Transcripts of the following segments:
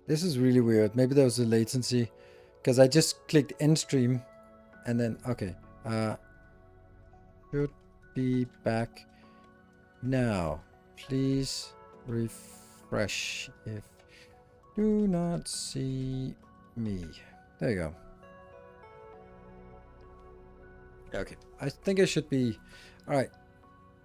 This is really weird. Maybe there was a latency. Because I just clicked end stream. And then, okay. Should be back now. Please refresh if do not see me. There you go. Okay. I think I should be... Alright.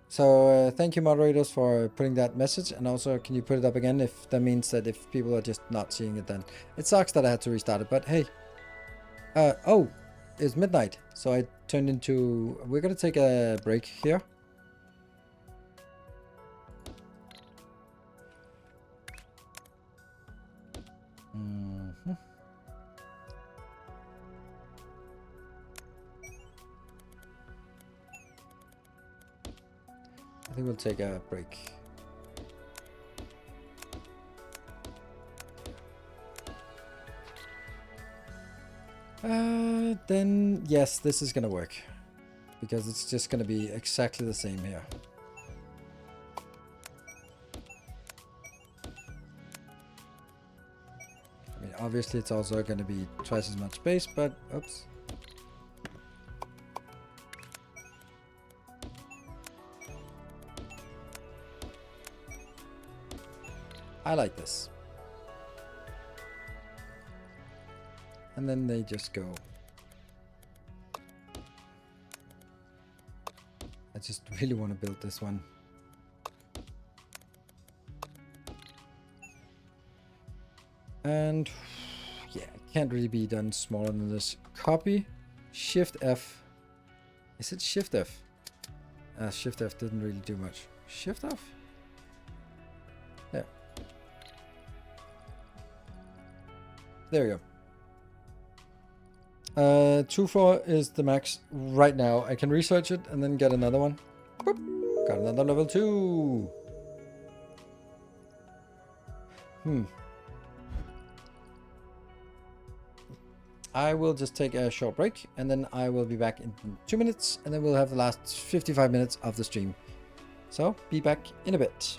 So thank you moderators for putting that message, and also can you put it up again if that means that if people are just not seeing it, then it sucks that I had to restart it, but hey. Oh, it's midnight, so I turned into... We're gonna take a break here. I think we'll take a break. Then yes, this is gonna work. Because it's just gonna be exactly the same here. I mean, obviously it's also gonna be twice as much space, but oops. I like this. And then they just go. I just really want to build this one. And yeah, it can't really be done smaller than this. Copy, Shift F. Is it Shift F? Shift F didn't really do much. Shift F? Yeah. There we go. 2-4 is the max right now. I can research it and then get another one. Boop. Got another level 2. I will just take a short break and then I will be back in 2 minutes and then we'll have the last 55 minutes of the stream. So, be back in a bit.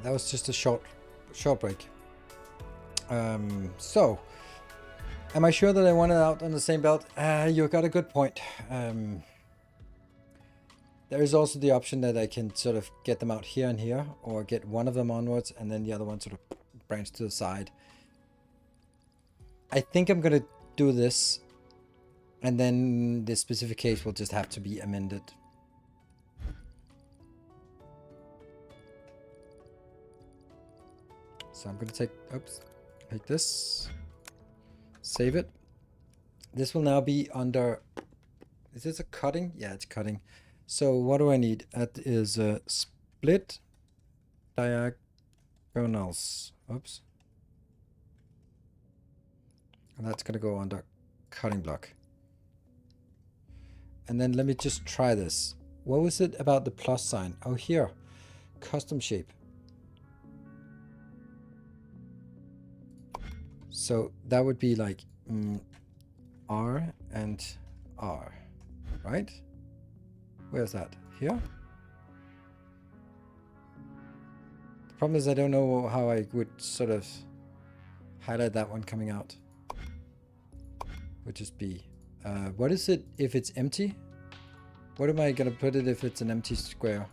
That was just a short break. So, am I sure that I want it out on the same belt? You got a good point. There is also the option that I can sort of get them out here and here, or get one of them onwards and then the other one sort of branch to the side. I think I'm gonna do this, and then this specific case will just have to be amended. So I'm going to take this, save it. This will now be under, is this a cutting? Yeah, it's cutting. So what do I need? That is a split diagonals. Oops. And that's going to go under cutting block. And then let me just try this. What was it about the plus sign? Oh, here, custom shape. So that would be like R and R, right? Where's that? here. The problem is I don't know how I would sort of highlight that one coming out. Would just be, what is it if it's empty? What am I gonna put it if it's an empty square?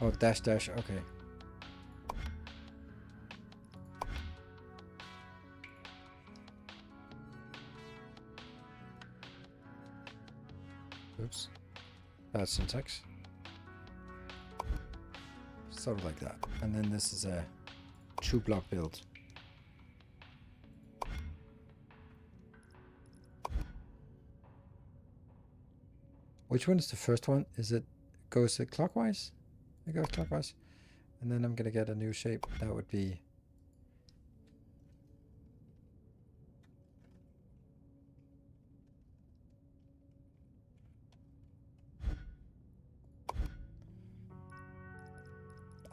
Oh, dash dash, okay. Oops, bad syntax. Sort of like that. And then this is a 2-block build. Which one is the first one? Is it, goes it clockwise? It goes clockwise. And then I'm gonna get a new shape. That would be,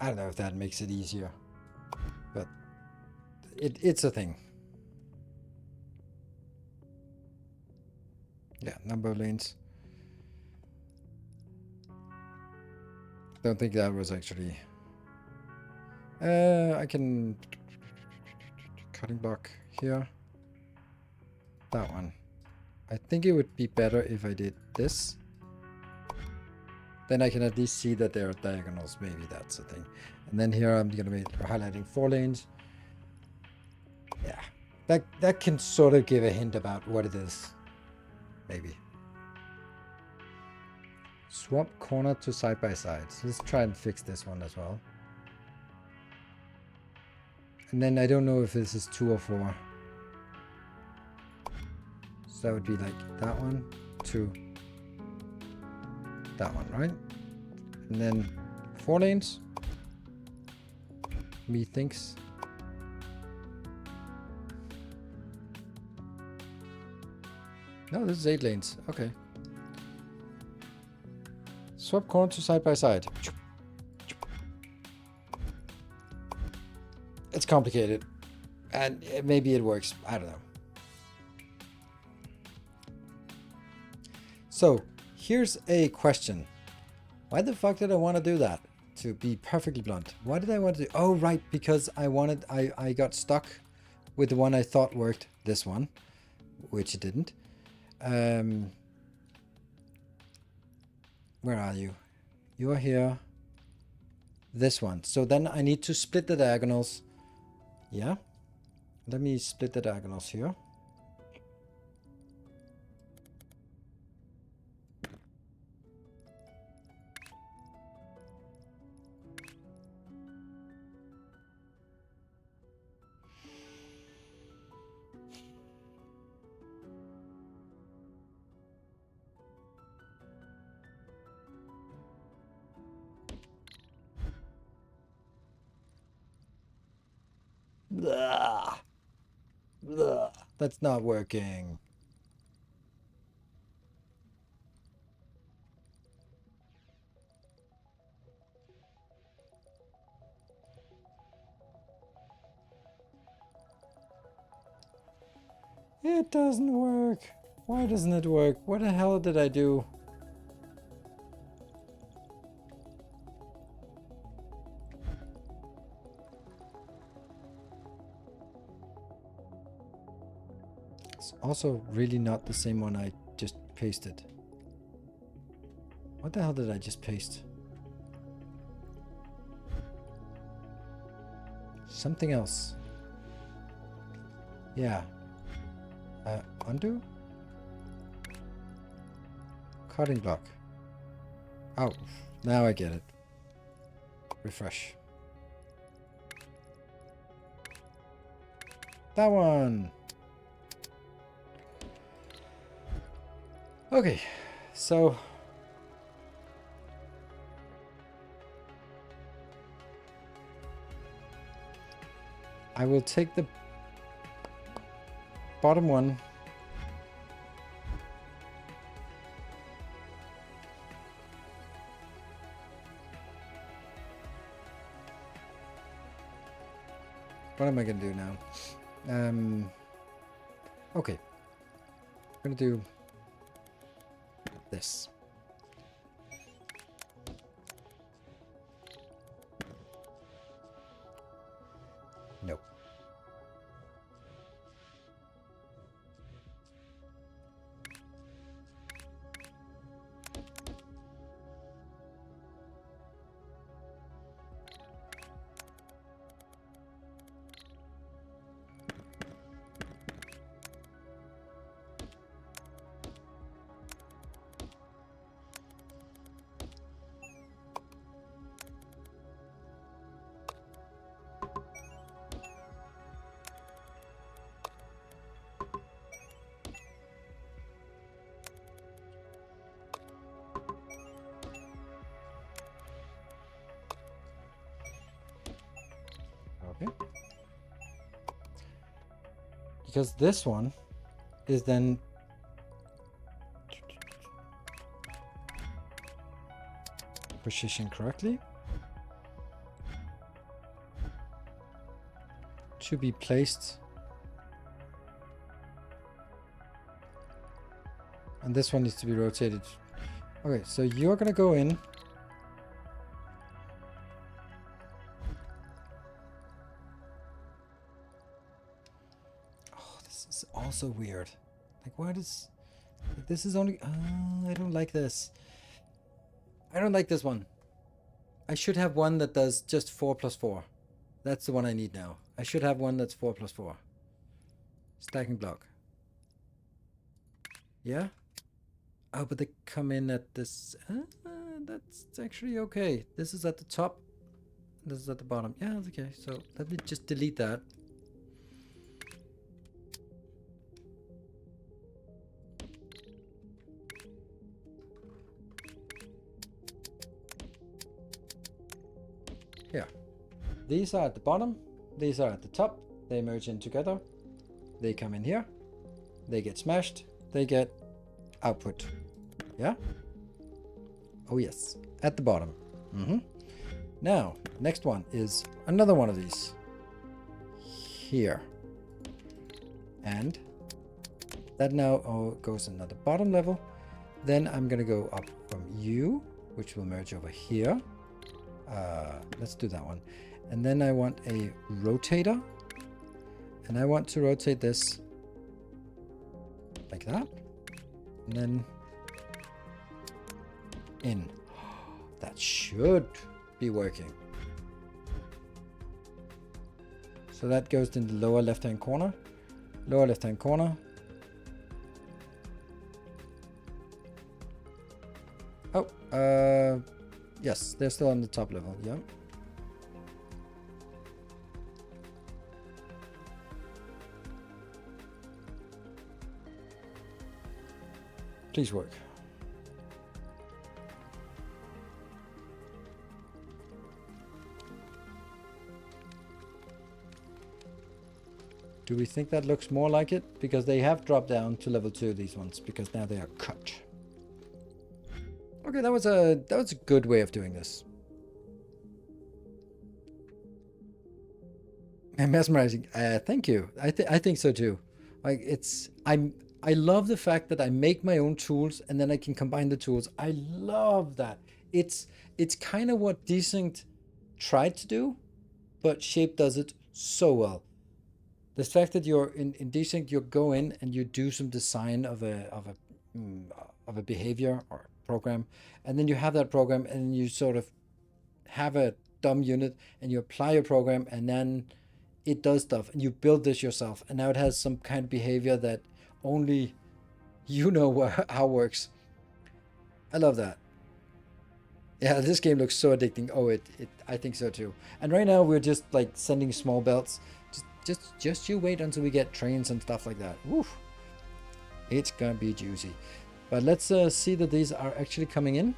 I don't know if that makes it easier, but it's a thing. Yeah, number of lanes. Don't think that was actually, I can cutting block here. That one. I think it would be better if I did this. Then I can at least see that there are diagonals. Maybe that's the thing. And then here I'm going to be highlighting 4 lanes. Yeah, that can sort of give a hint about what it is. Maybe. Swap corner to side by side. So let's try and fix this one as well. And then I don't know if this is 2 or 4. So that would be like that one to that one, right? And then 4 lanes. Methinks. No, this is 8 lanes. Okay. Swap corner to side by side. It's complicated. And maybe it works. I don't know. So, here's a question. Why the fuck did I want to do that? To be perfectly blunt. Why did I want to do? Oh, right. Because I got stuck with the one I thought worked. This one. Which it didn't. Where are you? You're here. This one. So then I need to split the diagonals. Yeah. Let me split the diagonals here. Blah. Blah. That's not working. It doesn't work. Why doesn't it work? What the hell did I do? It's also really not the same one I just pasted. What the hell did I just paste? Something else. Yeah. Undo? Cutting block. Oh, now I get it. Refresh. That one. Okay, so I will take the bottom one. What am I going to do now? Okay, I'm gonna do this. No. Okay. Because this one is then positioned correctly to be placed, and this one needs to be rotated. Okay, so you're gonna go in. Oh, this is also weird. Like, why does this is only? I don't like this. I don't like this one. I should have one that does just 4 + 4. That's the one I need now. I should have one that's 4 + 4. Stacking block. Yeah? Oh, but they come in at this. That's actually okay. This is at the top. This is at the bottom. Yeah, that's okay. So let me just delete that. Here. These are at the bottom. These are at the top. They merge in together. They come in here. They get smashed. They get output. Yeah? Oh, yes. At the bottom. Now, next one is another one of these. Here. And that now goes another bottom level. Then I'm going to go up from you, which will merge over here. Let's do that one. And then I want a rotator. And I want to rotate this like that. And then in. That should be working. So that goes in the lower left-hand corner. Lower left-hand corner. Oh, yes, they're still on the top level. Yeah. Please work. Do we think that looks more like it? Because they have dropped down to level 2, these ones, because now they are cut. Okay, that was a good way of doing this. And mesmerizing. Thank you. I think so too. Like, I love the fact that I make my own tools and then I can combine the tools. I love that. It's kind of what Desync tried to do, but Shape does it so well. The fact that you're in Desync, you go in and you do some design of a behavior or program, and then you have that program and you sort of have a dumb unit and you apply your program and then it does stuff and you build this yourself and now it has some kind of behavior that only you know how it works. I love that. Yeah, this game looks so addicting. Oh, I think so too. And right now we're just like sending small belts. Just you wait until we get trains and stuff like that. Woof. It's gonna be juicy. But let's see that these are actually coming in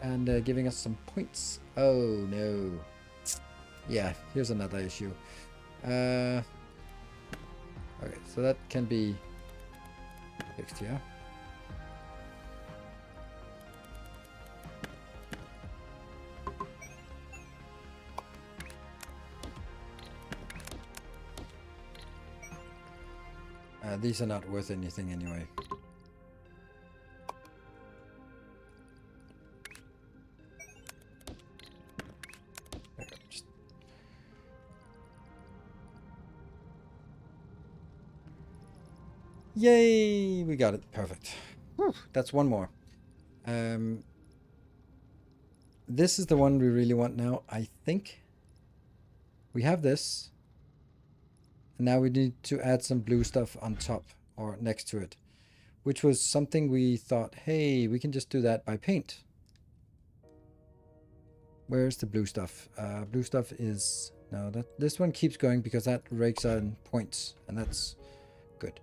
and giving us some points. Oh no. Yeah, here's another issue. Okay, so that can be fixed here. These are not worth anything anyway. Yay! We got it. Perfect. Whew, that's one more. This is the one we really want now, I think. We have this. And now we need to add some blue stuff on top or next to it, which was something we thought, hey, we can just do that by paint. Where's the blue stuff? Blue stuff is... No, this one keeps going because that rakes on points, and that's good.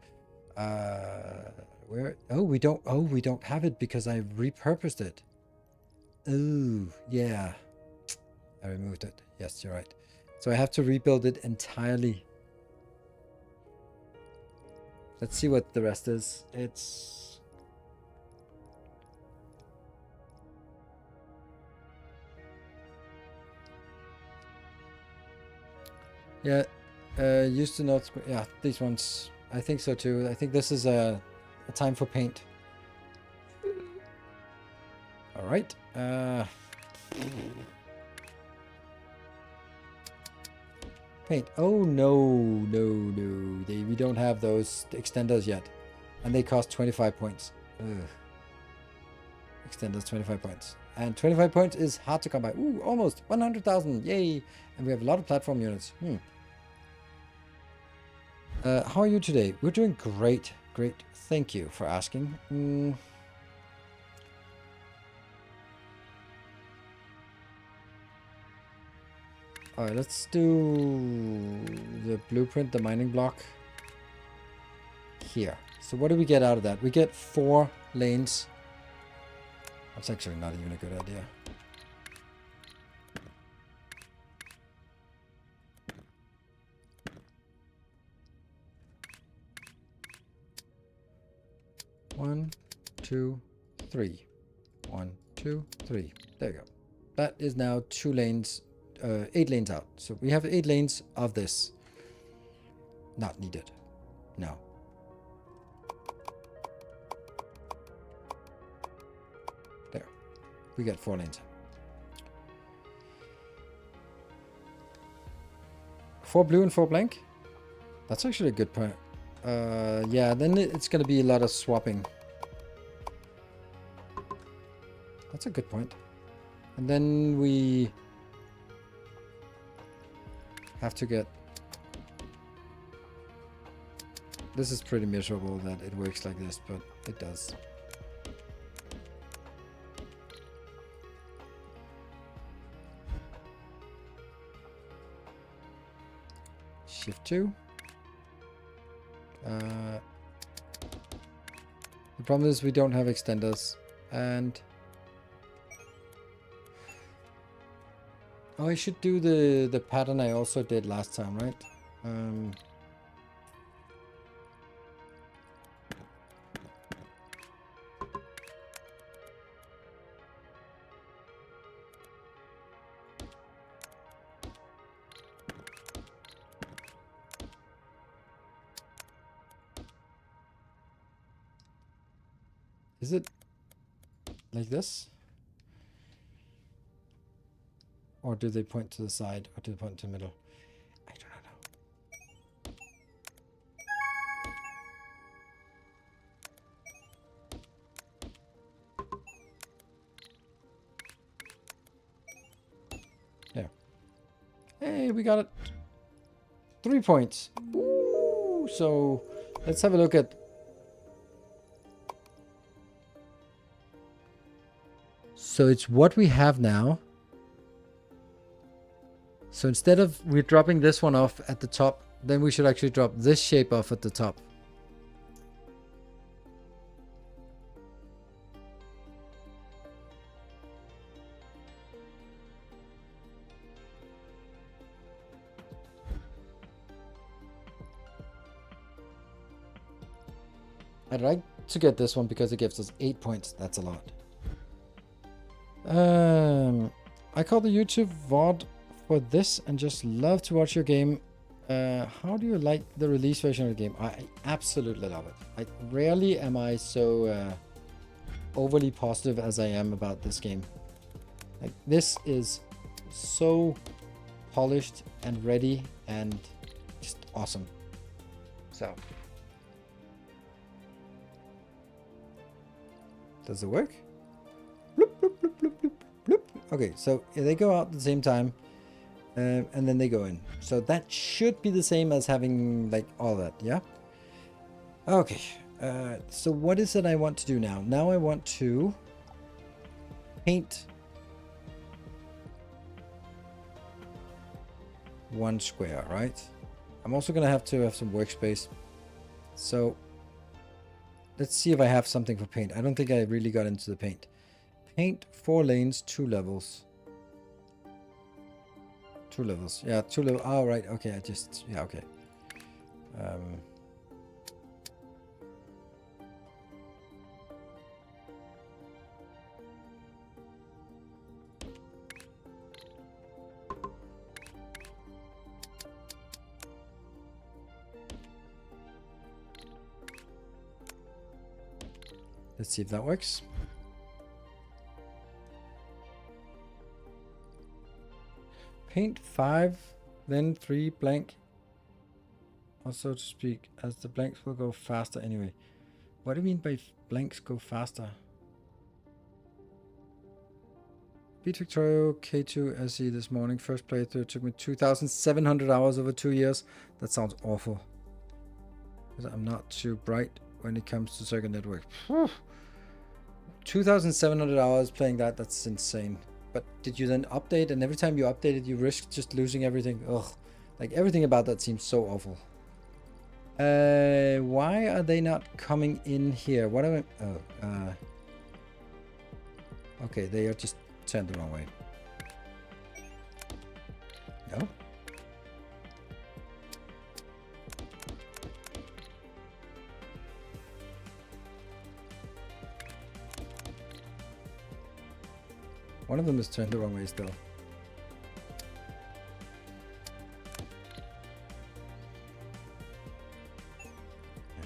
Where? Oh, we don't have it because I repurposed it. Oh, yeah. I removed it. Yes, you're right. So I have to rebuild it entirely. Let's see what the rest is. It's... Yeah, used to not... Yeah, these ones. I think so too. I think this is a time for paint. All right. Paint. Oh, no. We don't have those extenders yet. And they cost 25 points. Ugh. Extenders, 25 points. And 25 points is hard to come by. Ooh, almost 100,000. Yay. And we have a lot of platform units. How are you today? We're doing great. Great. Thank you for asking. Alright, let's do the blueprint, the mining block here. So what do we get out of that? We get 4 lanes. That's actually not even a good idea. One, 2, 3. 1, 2, 3. There you go. That is now 2 lanes, 8 lanes out. So we have 8 lanes of this. Not needed. No. There. We get 4 lanes. 4 blue and 4 blank. That's actually a good point. Yeah, then it's going to be a lot of swapping. That's a good point. And then we have to get... This is pretty miserable that it works like this, but it does. Shift 2. The problem is we don't have extenders, and oh, I should do the pattern I also did last time, right? Is it like this? Or do they point to the side, or do they point to the middle? I do not know. There. Hey, we got it. 3 points. Ooh, so let's have a look at... So it's what we have now. So instead of we're dropping this one off at the top, then we should actually drop this shape off at the top. I'd like to get this one because it gives us 8 points. That's a lot. I call the YouTube VOD for this and just love to watch your game. How do you like the release version of the game? I absolutely love it. Rarely am I so overly positive as I am about this game. Like, this is so polished and ready and just awesome. So Does it work? Bloop, bloop, bloop, bloop, bloop, bloop. Okay, so they go out at the same time, and then they go in. So that should be the same as having like all that, yeah? Okay, so what is it I want to do now? Now I want to paint one square, right? I'm also gonna have to have some workspace. So let's see if I have something for paint. I don't think I really got into the paint. Paint 4 lanes, 2 levels. 2 levels. Yeah, 2 levels. Oh, right. Okay, I just... Yeah, okay. Let's see if that works. Paint 5, then 3 blank. Also to speak, as the blanks will go faster anyway. What do you mean by blanks go faster? Beat Victoria K2 SE this morning. First playthrough took me 2,700 hours over 2 years. That sounds awful. I'm not too bright when it comes to Circuit Network. 2,700 hours playing that, that's insane. But did you then update, and every time you updated you risked just losing everything? Ugh. Like everything about that seems so awful. Why are they not coming in here? What am I... Oh, okay, they are just turned the wrong way. No? One of them is turned the wrong way still.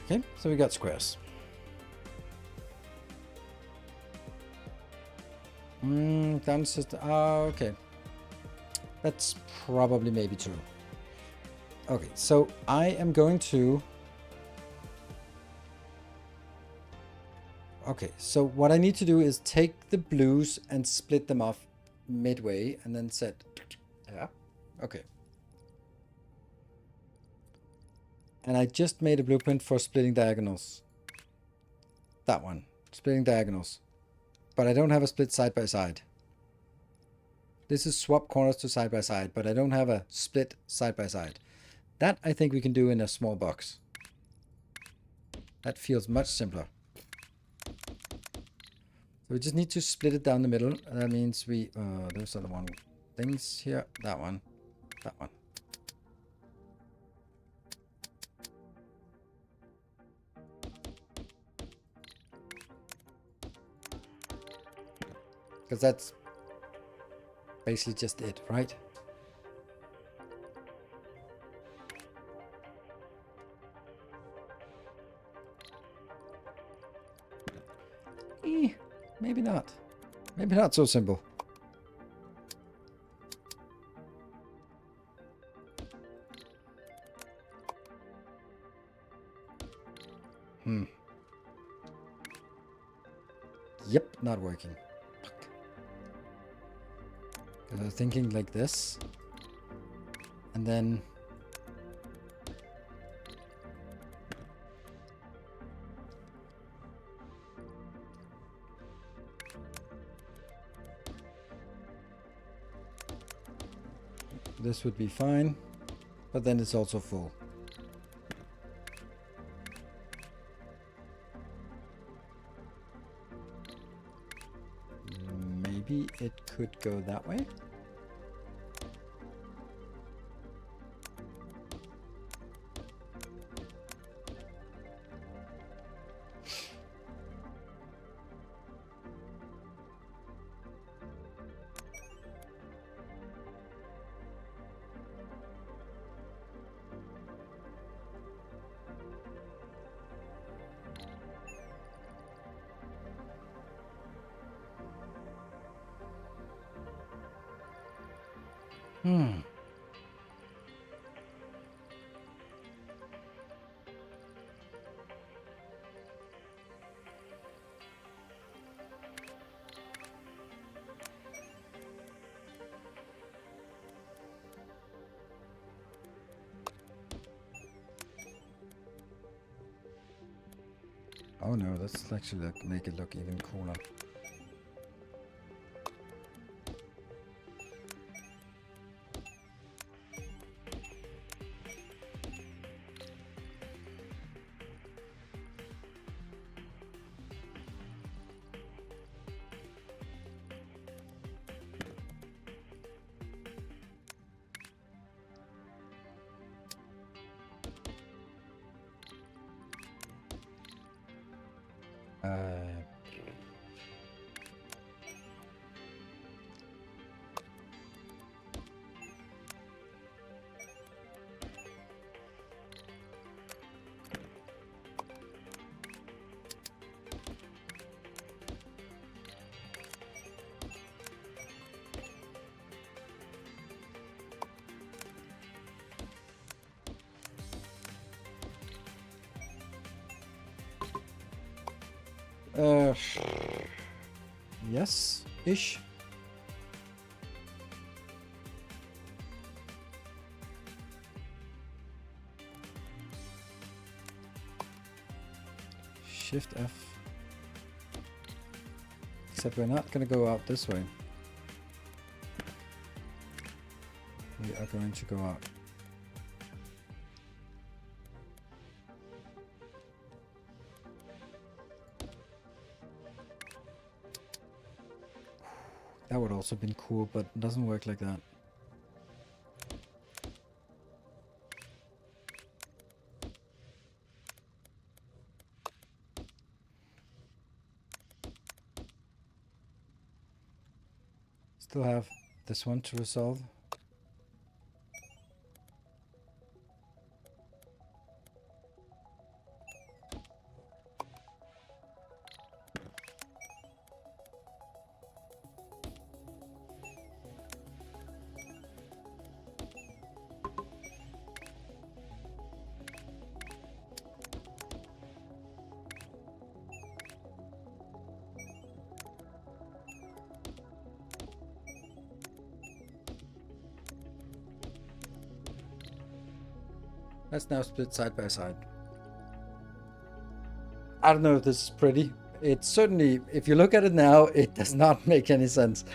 Okay, so we got squares. Down system. Oh, okay. That's probably maybe true. Okay, so I am going to... Okay, so what I need to do is take the blues and split them off midway and then set... Yeah, okay. And I just made a blueprint for splitting diagonals. That one, splitting diagonals. But I don't have a split side by side. This is swap corners to side by side, but I don't have a split side by side. That I think we can do in a small box. That feels much simpler. So we just need to split it down the middle. That means we, those are the one things here. That one, that one. Because that's basically just it, right? Maybe not. Maybe not so simple. Yep, not working. Because I was thinking like this. And then... this would be fine. But then it's also full. Maybe it could go that way. Oh no, let's actually make it look even cooler. Yes, ish. Shift F. Except we're not going to go out this way. We are going to go out. That would also have been cool, but it doesn't work like that. Still have this one to resolve. Let's now split side by side. I don't know if this is pretty. It certainly, if you look at it now, it does not make any sense.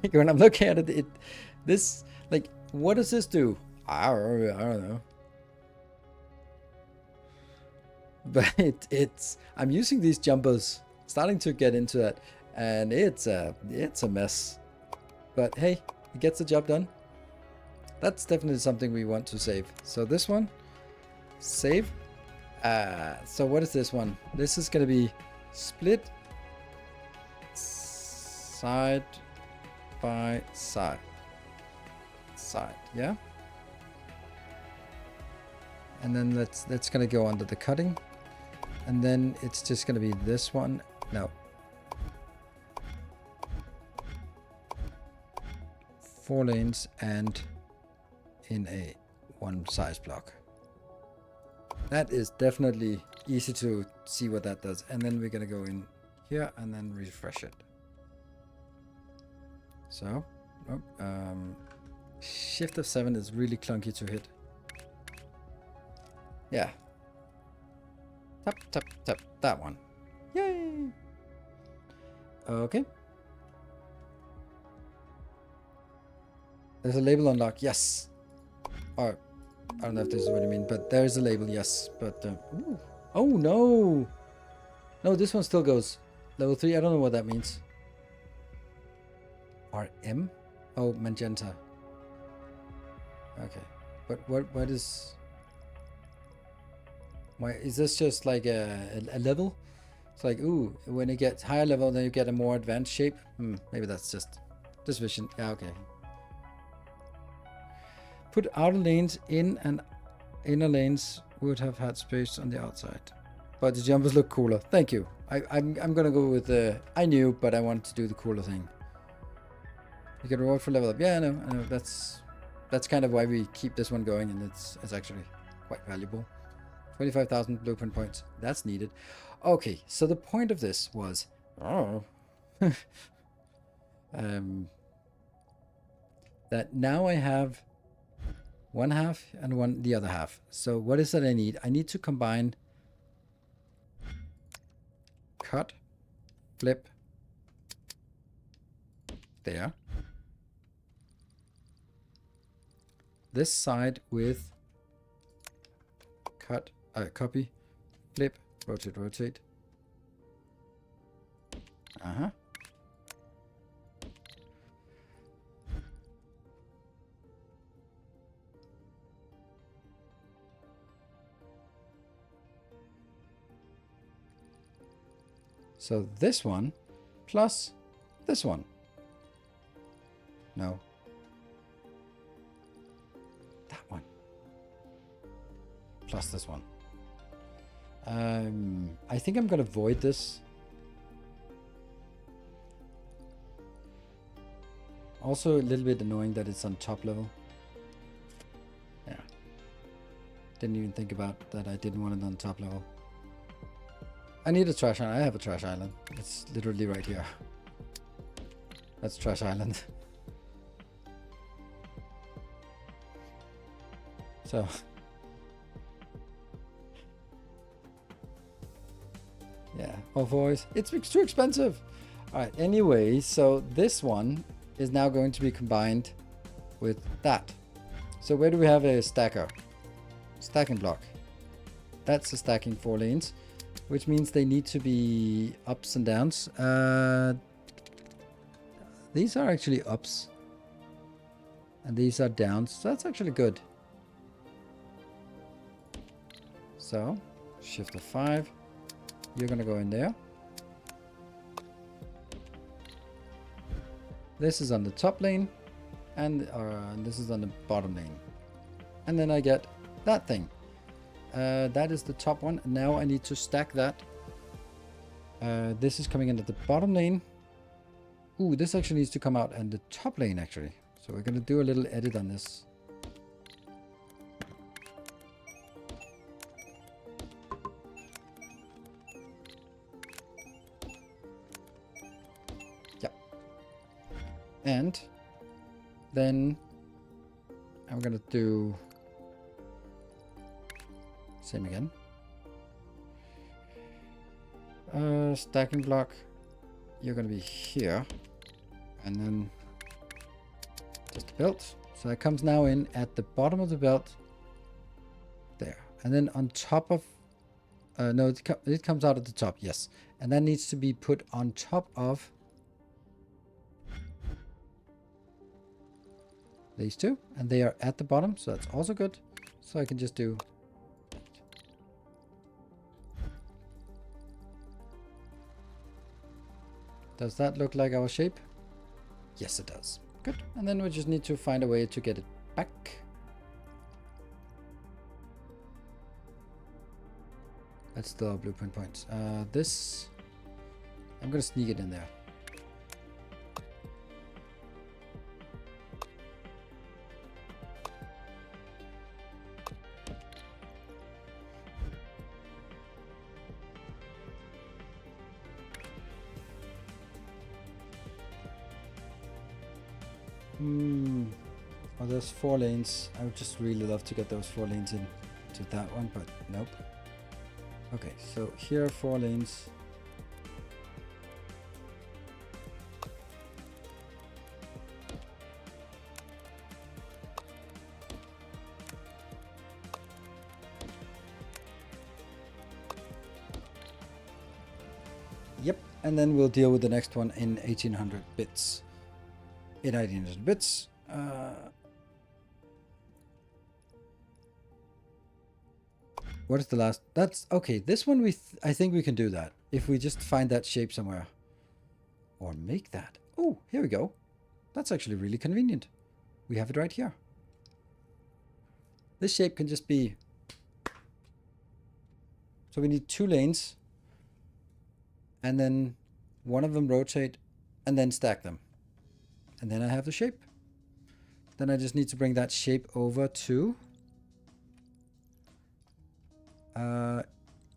Like when I'm looking at it, this, like, what does this do? I don't know. But it's, I'm using these jumpers, starting to get into that, and it's a mess. But hey, it gets the job done. That's definitely something we want to save. So this one, save. So what is this one? This is going to be split side by side. Yeah. And then that's going to go under the cutting. And then it's just going to be this one. No. 4 lanes and in a one size block. That is definitely easy to see what that does. And then we're going to go in here and then refresh it. So, Shift F7 is really clunky to hit. Yeah. Tap, tap, tap, that one. Yay! Okay. There's a label unlock, yes. Or, I don't know if this is what you mean, but there is a label, yes. But, oh no! No, this one still goes. Level 3, I don't know what that means. RM? Oh, magenta. Okay. But what is... Why is this just like a level? It's like, ooh, when you get higher level, then you get a more advanced shape. Maybe that's just this vision. Yeah, okay. Put outer lanes in and inner lanes would have had space on the outside. But the jumpers look cooler. Thank you. I'm gonna go with the... I knew, but I wanted to do the cooler thing. You get reward for level up. Yeah, I know. That's kind of why we keep this one going, and it's actually quite valuable. 25,000 blueprint points. That's needed. Okay, so the point of this was... that now I have one half and the other half. So what is that I need? I need to combine cut, flip, there. This side with cut, copy, flip, rotate, rotate. So this one plus this one. No. That one. Plus this one. I think I'm going to void this. Also a little bit annoying that it's on top level. Yeah. Didn't even think about that I didn't want it on top level. I need a trash island. I have a trash island. It's literally right here. That's trash island. So. Yeah. Oh, boys. It's too expensive. Alright, anyway, so this one is now going to be combined with that. So where do we have a stacker? Stacking block. That's a stacking 4 lanes, which means they need to be ups and downs. These are actually ups. And these are downs. So that's actually good. So, shift F5. You're going to go in there. This is on the top lane, and this is on the bottom lane. And then I get that thing. That is the top one. Now I need to stack that. This is coming into the bottom lane. Ooh, this actually needs to come out in the top lane, actually. So we're going to do a little edit on this. And then I'm gonna do same again. Stacking block, you're gonna be here, and then just the belt. So it comes now in at the bottom of the belt, there, and then on top of. No, it comes out at the top. Yes, and that needs to be put on top of these two, and they are at the bottom, so that's also good. So I can just do that. Does that look like our shape? Yes, it does. Good. And then we just need to find a way to get it back. That's the blueprint points. This, I'm gonna sneak it in there. Oh, there's 4 lanes. I would just really love to get those 4 lanes in to that one, but nope. Okay, so here are 4 lanes. Yep, and then we'll deal with the next one in 1800 bits. In 1800 bits. What is the last? That's okay. This one I think we can do that if we just find that shape somewhere, or make that. Oh, here we go. That's actually really convenient. We have it right here. This shape can just be. So we need 2 lanes, and then one of them rotate, and then stack them, and then I have the shape. Then I just need to bring that shape over to.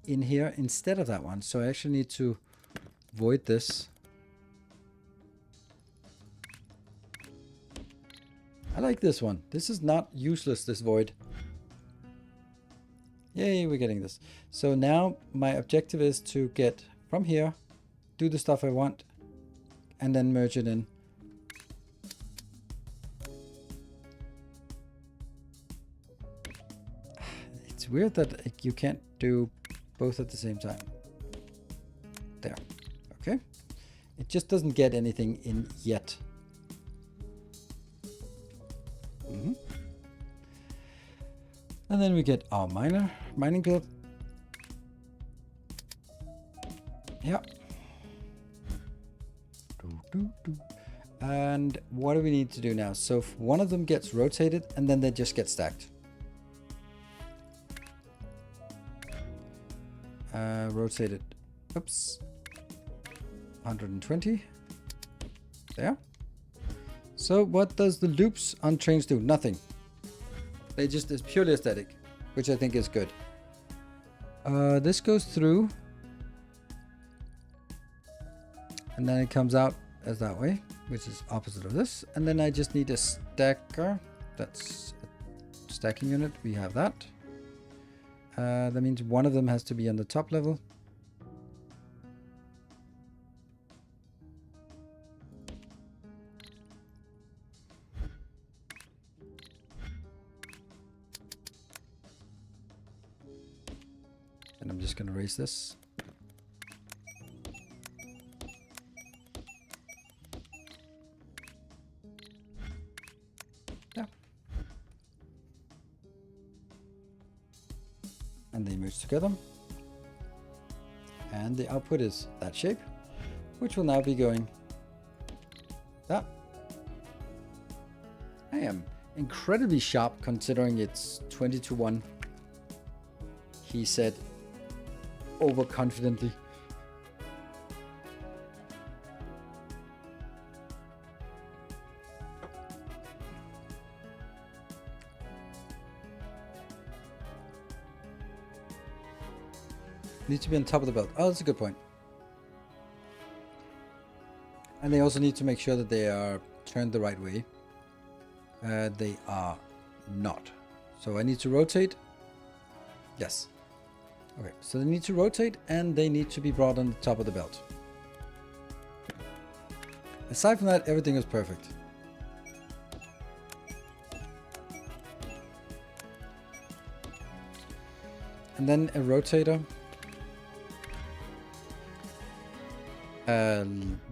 In here instead of that one. So I actually need to void this. I like this one. This is not useless, this void. Yay, we're getting this. So now my objective is to get from here, do the stuff I want, and then merge it in. It's weird that you can't do both at the same time. There. Okay. It just doesn't get anything in yet. And then we get our mining build. Yeah. And what do we need to do now? So if one of them gets rotated and then they just get stacked. Rotated. Oops. 120. There. So what does the loops on trains do? Nothing. They just is purely aesthetic, which I think is good. This goes through. And then it comes out as that way, which is opposite of this. And then I just need a stacker. That's a stacking unit. We have that. That means one of them has to be on the top level. And I'm just going to raise this. Yeah. And they merge together. And the output is that shape, which will now be going that. I am incredibly sharp considering it's 20-1. He said overconfidently. Need to be on top of the belt. Oh, that's a good point. And they also need to make sure that they are turned the right way. They are not. So I need to rotate. Yes. Okay, so they need to rotate and they need to be brought on the top of the belt. Aside from that, everything is perfect. And then a rotator.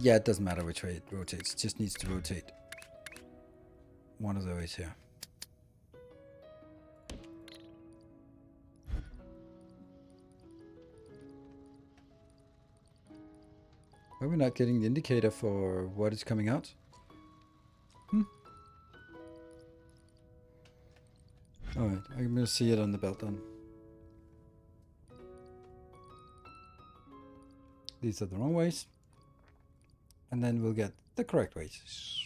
Yeah, it doesn't matter which way it rotates. It just needs to rotate one of the ways here. Why are we not getting the indicator for what is coming out? Alright, I'm going to see it on the belt then. These are the wrong ways. And then we'll get the correct ways,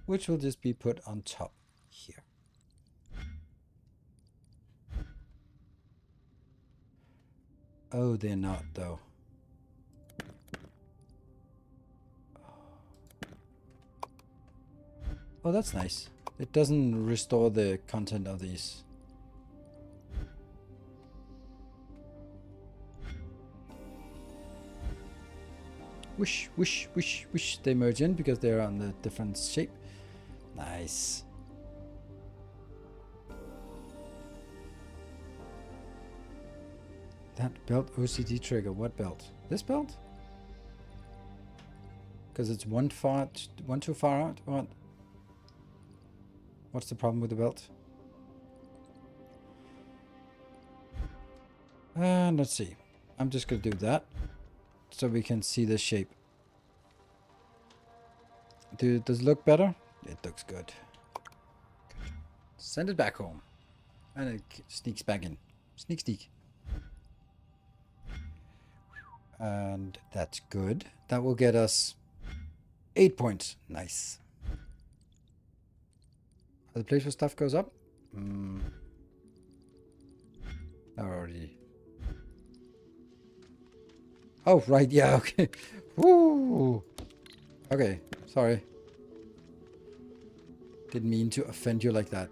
which will just be put on top here. Oh, they're not though. Oh, that's nice. It doesn't restore the content of these. Whoosh, whoosh, whoosh, whoosh. They merge in because they're on the different shape. Nice. That belt OCD trigger. What belt? This belt? Because it's one too far out. What? What's the problem with the belt? And let's see. I'm just going to do that so we can see the shape. Does it look better? It looks good. Send it back home. And it sneaks back in. Sneak, sneak. And that's good. That will get us 8 points. Nice. The place where stuff goes up? Already. Oh, right. Yeah, okay. Woo. Okay, sorry. Didn't mean to offend you like that.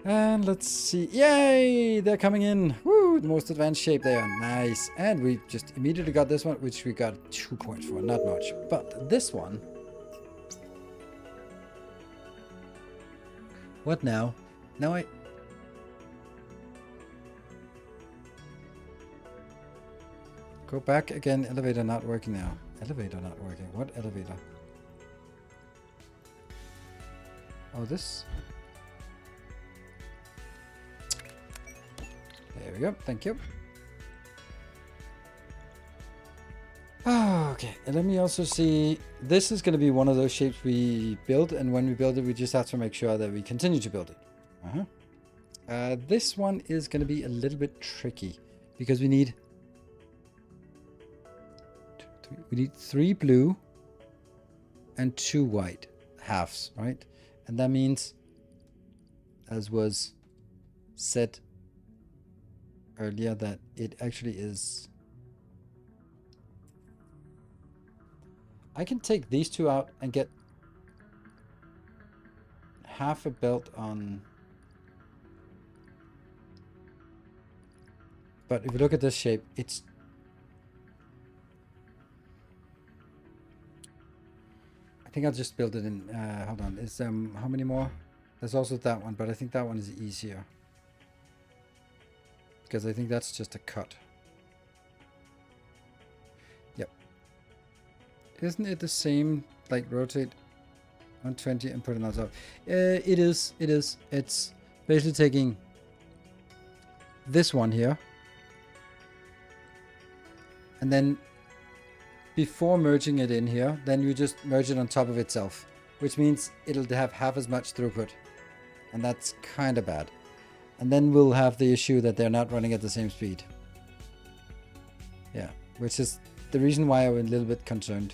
And let's see. Yay! They're coming in. Woo! The most advanced shape there. Nice. And we just immediately got this one, which we got 2 points for. Not much. But this one... What now? Now I... Go back again. Elevator not working now. Elevator not working. What elevator? Oh, this? There we go. Thank you. Okay, and let me also see. This is going to be one of those shapes we build, and when we build it, we just have to make sure that we continue to build it. This one is going to be a little bit tricky because we need 3 blue and 2 white halves, right? And that means, as was said earlier, that it actually is... I can take these 2 out and get half a belt on... But if you look at this shape, it's... I think I'll just build it in... hold on, is how many more? There's also that one, but I think that one is easier. Because I think that's just a cut. Yep. Isn't it the same, like rotate 120 and put it on top? It is. It's basically taking this one here. And then before merging it in here, then you just merge it on top of itself. Which means it'll have half as much throughput. And that's kind of bad. And then we'll have the issue that they're not running at the same speed. Yeah, which is the reason why I'm a little bit concerned.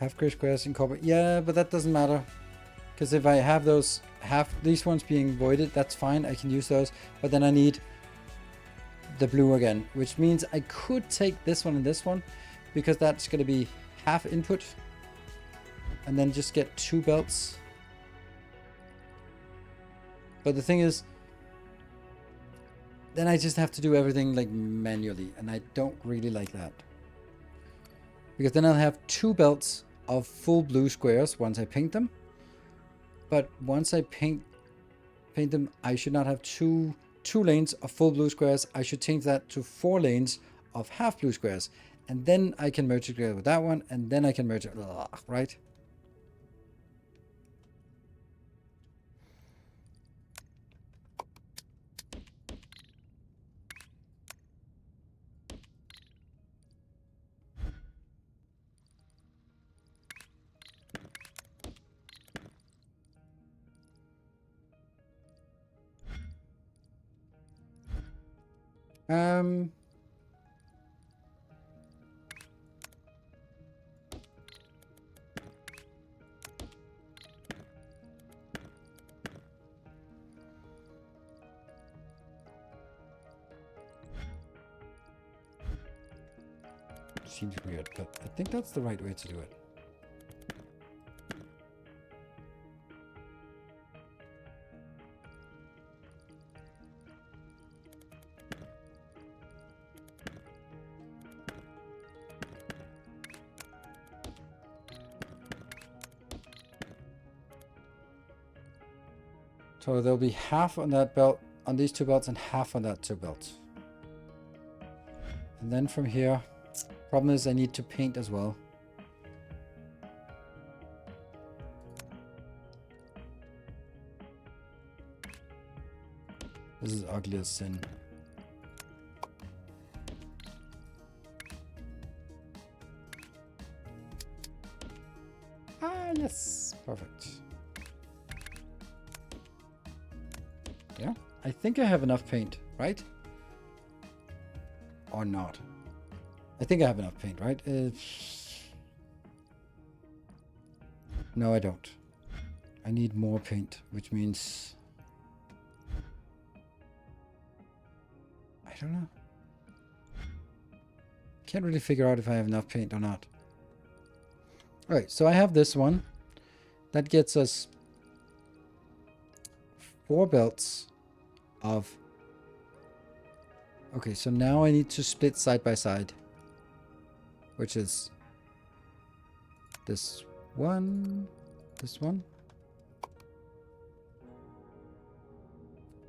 Half gray squares incorporate. Yeah, but that doesn't matter. Because if I have those these ones being voided, that's fine. I can use those. But then I need the blue again, which means I could take this one and this one, because that's going to be half input, and then just get 2 belts. But the thing is, then I just have to do everything like manually, and I don't really like that, because then I'll have 2 belts of full blue squares once I paint them. But once I paint them, I should not have two lanes of full blue squares. I should change that to 4 lanes of half blue squares. And then I can merge it together with that one, and then I can merge it, right? Seems weird, but I think that's the right way to do it. So there'll be half on that belt, on these 2 belts, and half on that 2 belts. And then from here, problem is I need to paint as well. This is ugly as sin. Ah, yes, perfect. Yeah, I think I have enough paint, right? Or not. I think I have enough paint, right? No, I don't. I need more paint, which means... I don't know. can't really figure out if I have enough paint or not. Alright, so I have this one. That gets us 4 belts of... Okay, so now I need to split side by side. Which is this one, this one.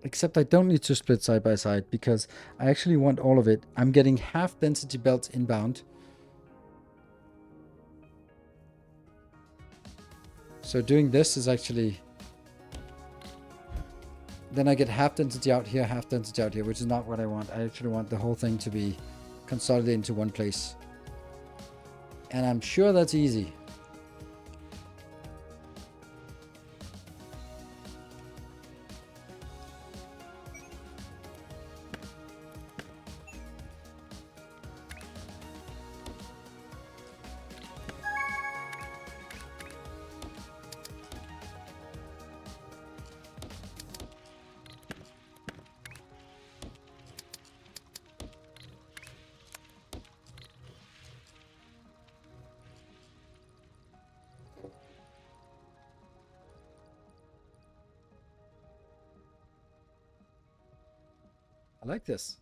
Except I don't need to split side by side because I actually want all of it. I'm getting half density belts inbound. So doing this is actually... Then I get half density out here, half density out here, which is not what I want. I actually want the whole thing to be consolidated into one place. And I'm sure that's easy. I like this.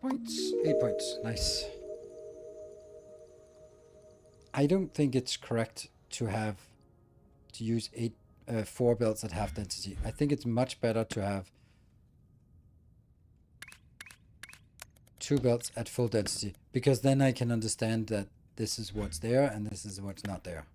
Points. 8 points. Nice. I don't think it's correct to use 4 belts at half density. I think it's much better to have 2 belts at full density, because then I can understand that this is what's there and this is what's not there.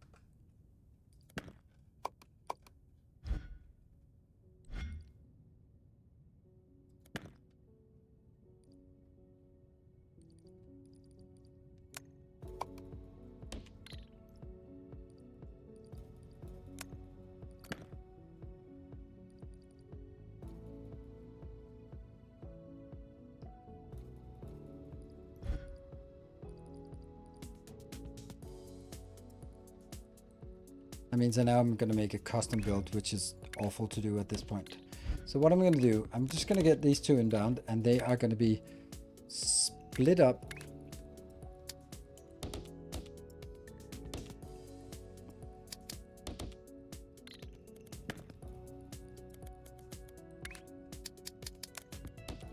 That means that now I'm going to make a custom build, which is awful to do at this point. So what I'm going to do, I'm just going to get these 2 inbound, and they are going to be split up.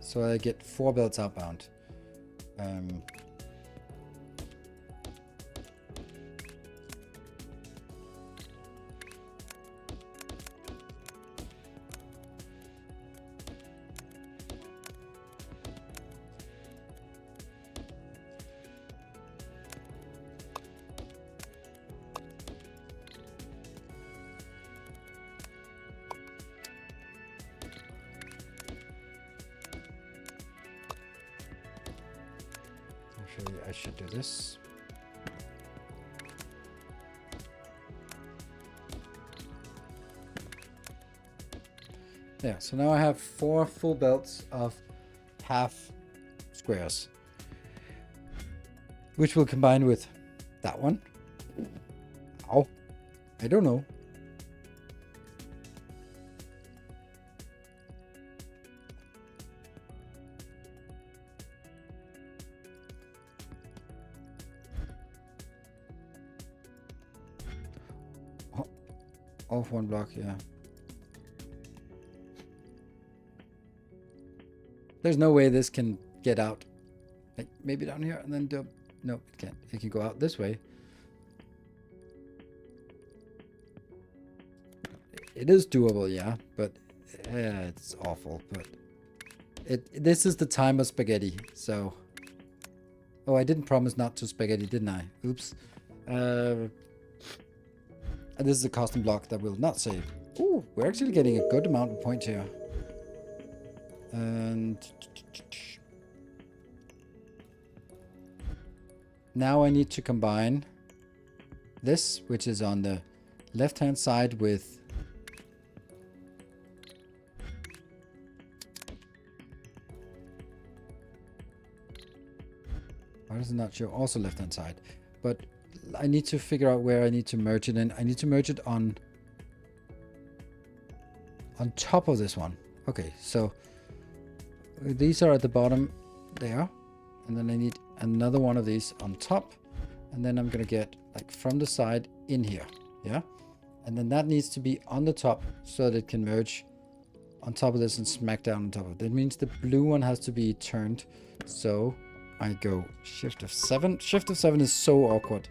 So I get 4 belts outbound. Actually, I should do this. Yeah, so now I have 4 full belts of half squares, which will combine with that one. Ow. I don't know. Off 1 block, yeah. There's no way this can get out. Like maybe down here and then do... No, it can't. It can go out this way. It is doable, yeah, but it's awful. But this is the time of spaghetti, so... Oh, I didn't promise not to spaghetti, didn't I? Oops. And this is a custom block that will not save. Ooh, we're actually getting a good amount of points here. And now I need to combine this, which is on the left-hand side, with why does it not show also left-hand side? But I need to figure out where I need to merge it in. I need to merge it on top of this one. Okay, so these are at the bottom. there. And then I need another one of these on top. And then I'm going to get like from the side in here. Yeah. And then that needs to be on the top so that it can merge on top of this and smack down on top of it. That means the blue one has to be turned. So I go Shift F7. Shift F7 is so awkward.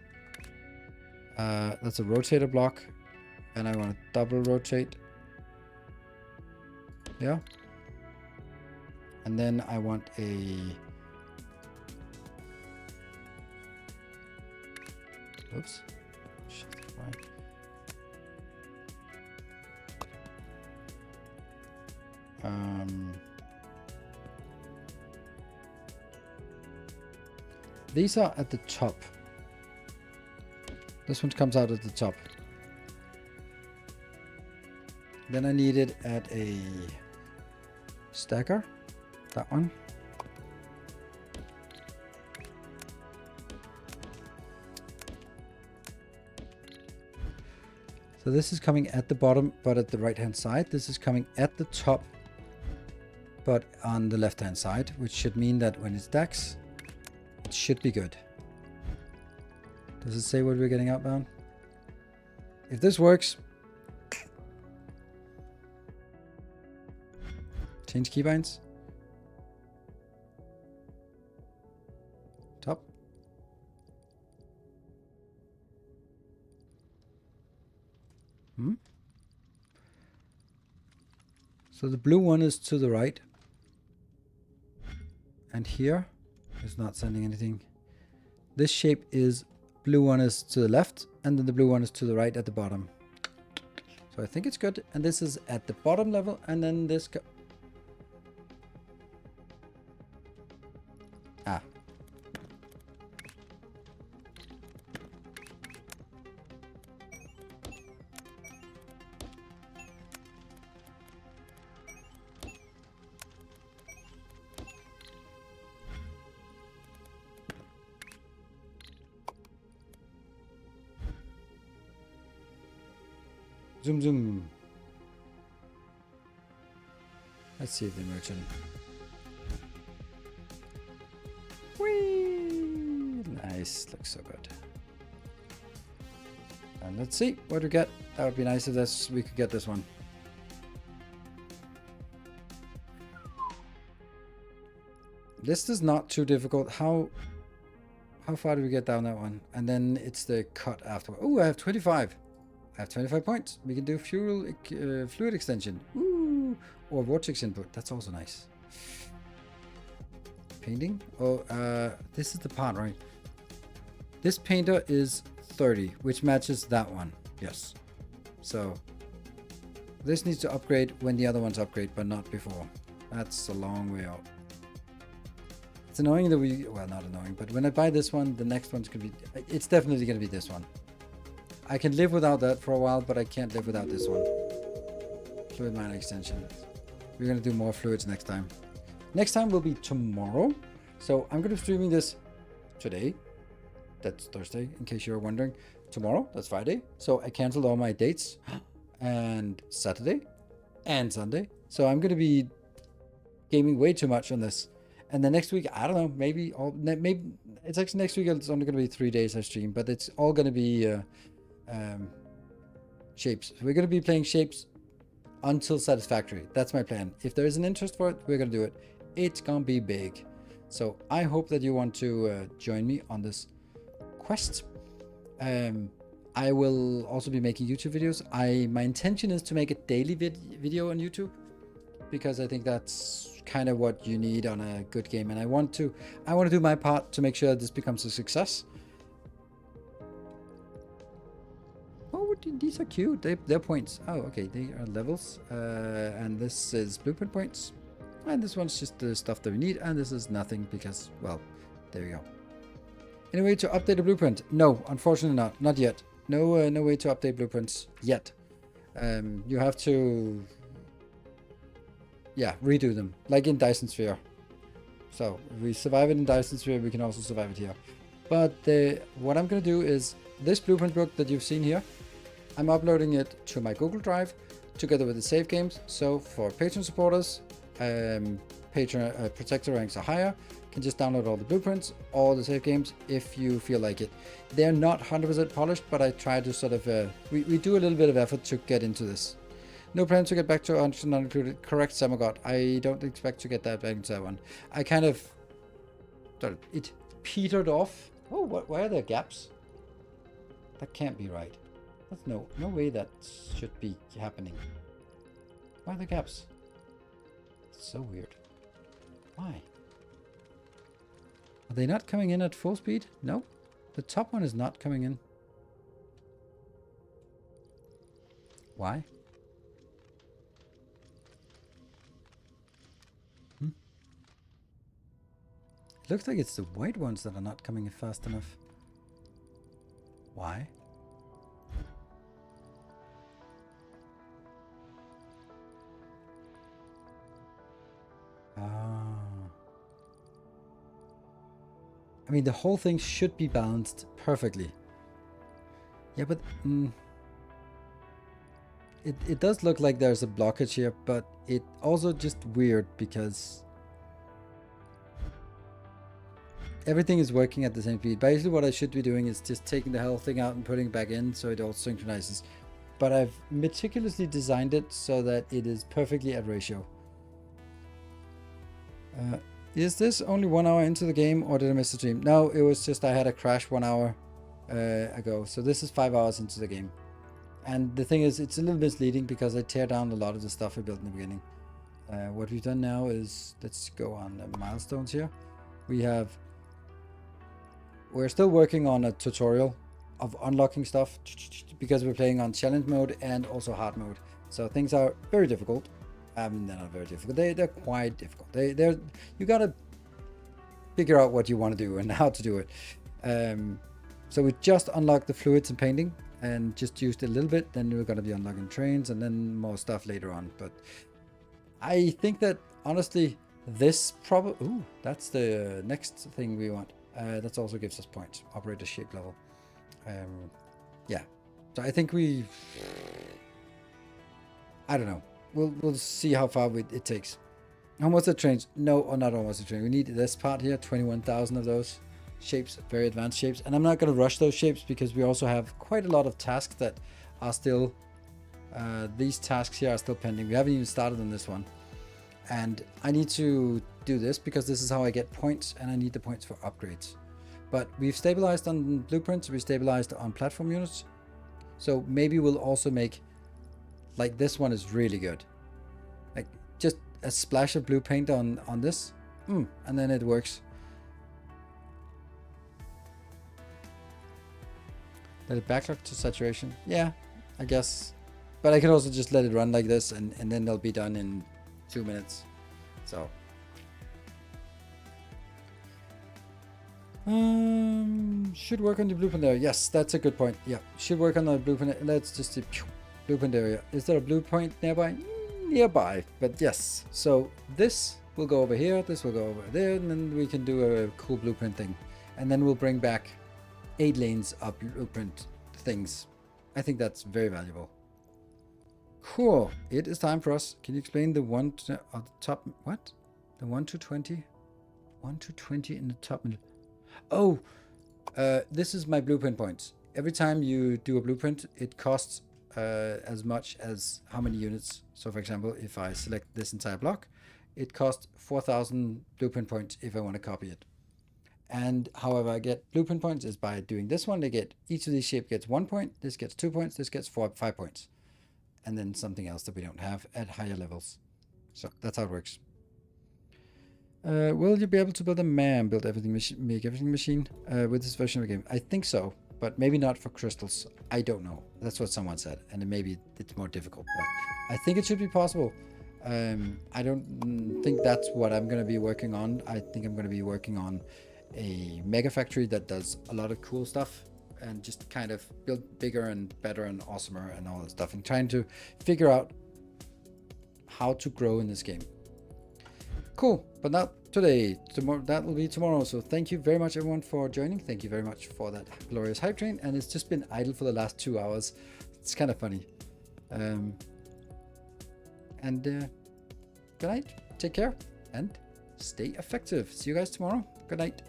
That's a rotator block. And I want to double rotate. Yeah. And then I want a... Oops. These are at the top. This one comes out at the top. Then I need it at a stacker. That one. So this is coming at the bottom, but at the right hand side. This is coming at the top, but on the left hand side, which should mean that when it stacks, it should be good. Does it say what we're getting outbound? If this works, change keybinds. Top. So the blue one is to the right. And here is not sending anything. This shape is blue one is to the left, and then the blue one is to the right at the bottom. So I think it's good. And this is at the bottom level, and then this zoom zoom. Let's see if they merge in. Whee! Nice, looks so good. And let's see what we get. That would be nice if we could get this one. This is not too difficult. How far do we get down that one? And then it's the cut after. Oh, I have 25. I have 25 points. We can do fluid extension. Ooh, or vortex input. That's also nice. Painting. Oh, this is the part, right? This painter is 30, which matches that one. Yes. So this needs to upgrade when the other ones upgrade, but not before. That's a long way out. It's annoying that well, not annoying, but when I buy this one, the next one's gonna be, it's definitely gonna be this one. I can live without that for a while, but I can't live without this one. Fluid miner extension. We're gonna do more fluids next time. Next time will be tomorrow. So I'm gonna be streaming this today. That's Thursday, in case you're wondering. Tomorrow, that's Friday. So I canceled all my dates and Saturday and Sunday. So I'm gonna be gaming way too much on this. And the next week, I don't know, maybe it's actually next week. It's only gonna be 3 days I stream, but it's all gonna be Shapes. We're gonna be playing Shapes until satisfactory. That's my plan. If there is an interest for it, we're gonna do it. It's gonna be big. So I hope that you want to join me on this quest. I will also be making YouTube videos. My intention is to make a daily video on YouTube, because I think that's kind of what you need on a good game, and I want to do my part to make sure that this becomes a success. Oh, these are cute. They're points. Oh, okay, they are levels, and this is blueprint points, and this one's just the stuff that we need, and this is nothing because, well, there you go. Any way to update the blueprint? No, unfortunately not yet. No way to update blueprints yet. You have to, yeah, redo them, like in Dyson Sphere. So if we survive it in Dyson Sphere, we can also survive it here. But what I'm going to do is this blueprint book that you've seen here, I'm uploading it to my Google Drive together with the save games. So for Patreon supporters, Patreon protector ranks are higher, can just download all the blueprints, all the save games, if you feel like it. They're not 100% polished, but I try to sort of, we do a little bit of effort to get into this. No plan to get back to not included. Correct, Samagod. I don't expect to get that back into that one. I kind of, it petered off. Oh, why are there gaps? That can't be right. That's no way that should be happening. Why are there gaps? It's so weird. Why? Are they not coming in at full speed? No. The top one is not coming in. Why? It looks like it's the white ones that are not coming in fast enough. Why? I mean, the whole thing should be balanced perfectly. Yeah, but it does look like there's a blockage here, but it also just weird because everything is working at the same speed. Basically, what I should be doing is just taking the whole thing out and putting it back in so it all synchronizes. But I've meticulously designed it so that it is perfectly at ratio. Is this only 1 hour into the game, or did I miss the stream? No, it was just I had a crash 1 hour ago. So this is 5 hours into the game. And the thing is, it's a little misleading because I tear down a lot of the stuff I built in the beginning. What we've done now is, let's go on the milestones here. We're still working on a tutorial of unlocking stuff because we're playing on challenge mode and also hard mode. So things are very difficult. I mean, they're not very difficult. They're quite difficult. You gotta figure out what you want to do and how to do it. So we just unlocked the fluids and painting and just used it a little bit. Then we're gonna be unlocking trains and then more stuff later on. But I think that honestly, this probably, ooh, that's the next thing we want. That also gives us points. Operator shape level. Yeah. So I think I don't know. We'll see how far it takes. Almost a train. No, or not almost a train. We need this part here, 21,000 of those shapes, very advanced shapes. And I'm not going to rush those shapes because we also have quite a lot of tasks that are still, these tasks here are still pending. We haven't even started on this one. And I need to do this because this is how I get points, and I need the points for upgrades. But we've stabilized on blueprints, we stabilized on platform units. So maybe we'll also make, like this one is really good. Like just a splash of blue paint on this, and then it works. Let it backlog to saturation. Yeah, I guess. But I can also just let it run like this, and then they'll be done in 2 minutes. So should work on the blueprint area. Yes, that's a good point. Yeah, should work on the blueprint. Let's just see. Blueprint area. Is there a blueprint nearby? Nearby, but yes. So this will go over here, this will go over there, and then we can do a cool blueprint thing. And then we'll bring back 8 lanes of blueprint things. I think that's very valuable. Cool. It is time for us. Can you explain the one to the top? What? The 1 to 20? 1 to 20 in the top. Oh, this is my blueprint points. Every time you do a blueprint, it costs as much as how many units. So for example, if I select this entire block, it costs 4,000 blueprint points if I want to copy it. And however I get blueprint points is by doing this one. They get, each of these shapes gets 1 point, this gets 2 points, this gets 5 points. And then something else that we don't have at higher levels. So that's how it works. Will you be able to build a make everything machine with this version of the game? I think so, but maybe not for crystals. I don't know. That's what someone said, and maybe it's more difficult, but I think it should be possible. I don't think that's what I'm going to be working on. I think I'm going to be working on a mega factory that does a lot of cool stuff and just kind of build bigger and better and awesomer and all that stuff, and trying to figure out how to grow in this game. Cool, but not today. Tomorrow, that will be tomorrow. So thank you very much everyone for joining. Thank you very much for that glorious hype train, and it's just been idle for the last 2 hours. It's kind of funny. Good night, take care, and stay effective. See you guys tomorrow. Good night.